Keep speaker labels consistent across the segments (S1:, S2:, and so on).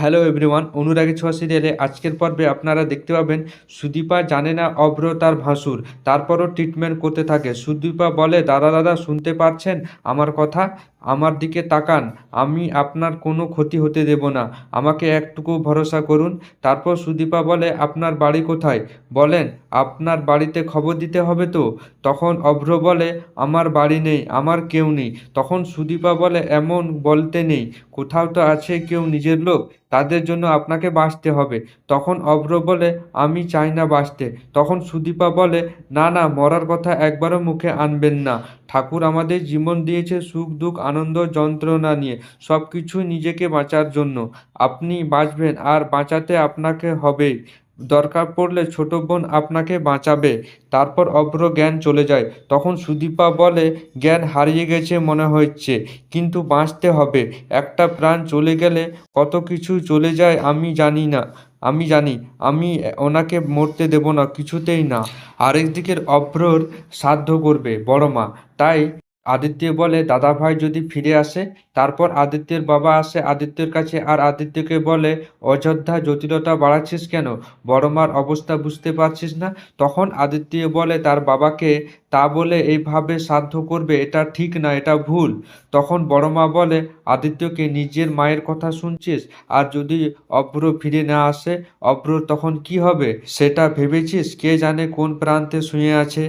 S1: Hello everyone, অনুরাগী ছোঁয়া সিরিয়ালে আজকের পর্বে আপনারা দেখতে পাবেন সুদীপা জানে না অভ্র তার ভাসুর, তারপরও ট্রিটমেন্ট করতে থাকে। সুদীপা বলে, দাদা দাদা শুনতে পাচ্ছেন আমার কথা? আমার দিকে তাকান, আমি আপনার কোনো ক্ষতি হতে দেব না, আমাকে একটুকু ভরসা করুন। তারপর সুদীপা বলে, আপনার বাড়ি কোথায় বলেন, আপনার বাড়িতে খবর দিতে হবে তো। তখন অভ্র বলে, আমার বাড়ি নেই, আমার কেউ নেই। তখন সুদীপা বলে, এমন বলতে নেই, কোথাও তো আছে কেউ নিজের লোক, তাদের জন্য আপনাকে বাঁচতে হবে। তখন অভ্র বলে, আমি চাই না বাঁচতে। তখন সুদীপা বলে, না না, মরার কথা একবারও মুখে আনবেন না। ঠাকুর আমাদের জীবন দিয়েছে সুখ দুঃখ আনন্দ যন্ত্রণা নিয়ে, সব কিছু নিজেকে বাঁচার জন্য। আপনি বাঁচবেন আর বাঁচাতে আপনাকে হবে, দরকার পড়লে ছোট বোন আপনাকে বাঁচাবে। তারপর অভ্র জ্ঞান চলে যায়। তখন সুদীপা বলে, জ্ঞান হারিয়ে গেছে মনে হচ্ছে, কিন্তু বাঁচতে হবে। একটা প্রাণ চলে গেলে কত কিছু চলে যায় আমি জানি না, আমি জানি, আমি ওনাকে মরতে দেব না, কিছুতেই না। আরেকদিকের অভ্রর শ্রাদ্ধ করবে বড় মা, তাই আদিত্য বলে, দাদা ভাই যদি ফিরে আসে। তারপর আদিত্যের বাবা আসে আদিত্যের কাছে আর আদিত্যকে বলে, অযোধ্যা জটিলতা বাড়াচ্ছিস কেন? বড় মার অবস্থা বুঝতে পারছিস না? তখন আদিত্য বলে তার বাবাকে, তা বলে এইভাবে শ্রাদ্ধ করবে, এটা ঠিক না, এটা ভুল। তখন বড় মা বলে, আদিত্যকে নিজের মায়ের কথা শুনছিস? আর যদি অভ্র ফিরে না আসে, অভ্র তখন কি হবে সেটা ভেবেছিস? কে জানে কোন প্রান্তে শুয়ে আছে।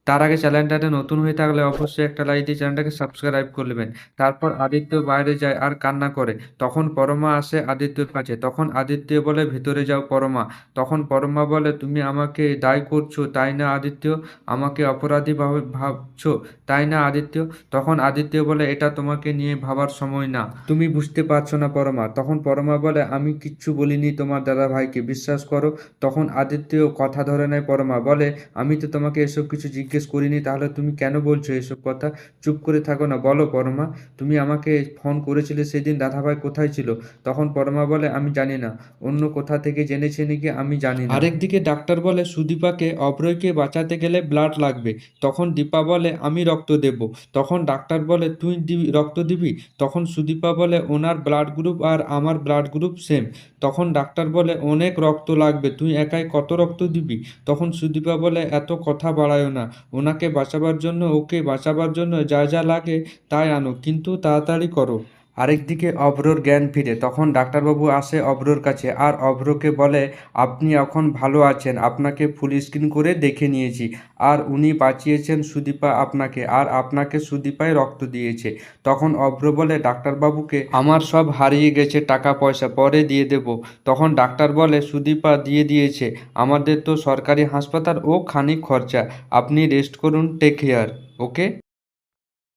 S1: তার আগে চ্যানেলটাতে নতুন হয়ে থাকলে অবশ্যই একটা লাইক দিয়ে চ্যানেলটাকে সাবস্ক্রাইব করে নেবেন। তারপর আদিত্য বাইরে যায় আর কান্না করে। তখন পরমা আসে আদিত্যর কাছে। তখন আদিত্য বলে, ভেতরে যাও পরমা। তখন পরমা বলে, তুমি আমাকে দায়ী করছো তাই না আদিত্য? আমাকে অপরাধী ভাবছো তাই না আদিত্য? তখন আদিত্য বলে, এটা তোমাকে নিয়ে ভাবার সময় না, তুমি বুঝতে পারছো না পরমা। তখন পরমা বলে, আমি কিচ্ছু বলিনি তোমার দাদা ভাইকে, বিশ্বাস করো। তখন আদিত্য কথা ধরে নেয়। পরমা বলে, আমি তো তোমাকে এসব কিছু জিজ্ঞেস করিনি, তাহলে তুমি কেন বলছো এসব কথা? চুপ করে থাকো না, বলো পরমা, তুমি আমাকে ফোন করেছিলে সেদিন দাদাভাই কোথায় ছিল? তখন পরমা বলে, আমি জানি না, অন্য কোথা থেকে জেনেছে নাকি আমি জানি না। আরেকদিকে ডাক্তার বলে, সুদীপাকে অভ্রয়কে বাঁচাতে গেলে ব্লাড লাগবে। তখন দীপা বলে, আমি রক্ত দেব। তখন ডাক্তার বলে, তুই রক্ত দিবি? তখন সুদীপা বলে, ওনার ব্লাড গ্রুপ আর আমার ব্লাড গ্রুপ সেম। তখন ডাক্তার বলে, অনেক রক্ত লাগবে, তুই একাই কত রক্ত দিবি? তখন সুদীপা বলে, এত কথা বাড়ায়ও না, ওনাকে বাঁচাবার জন্য, ওকে বাঁচাবার জন্য যা যা লাগে তাই আনো, কিন্তু তাড়াতাড়ি করো। আরেকদিকে অভ্রর জ্ঞান ফিরে। তখন ডাক্তারবাবু আসে অভ্রর কাছে আর অভ্রকে বলে, আপনি এখন ভালো আছেন, আপনাকে ফুল স্ক্রিন করে দেখে নিয়েছি, আর উনি বাঁচিয়েছেন সুদীপা আপনাকে, আর আপনাকে সুদীপাই রক্ত দিয়েছে। তখন অভ্র বলে ডাক্তারবাবুকে, আমার সব হারিয়ে গেছে, টাকা পয়সা পরে দিয়ে দেব। তখন ডাক্তার বলে, সুদীপা দিয়ে দিয়েছে, আমাদের তো সরকারি হাসপাতাল ও খানিক খরচা, আপনি রেস্ট করুন, টেক কেয়ার, ওকে।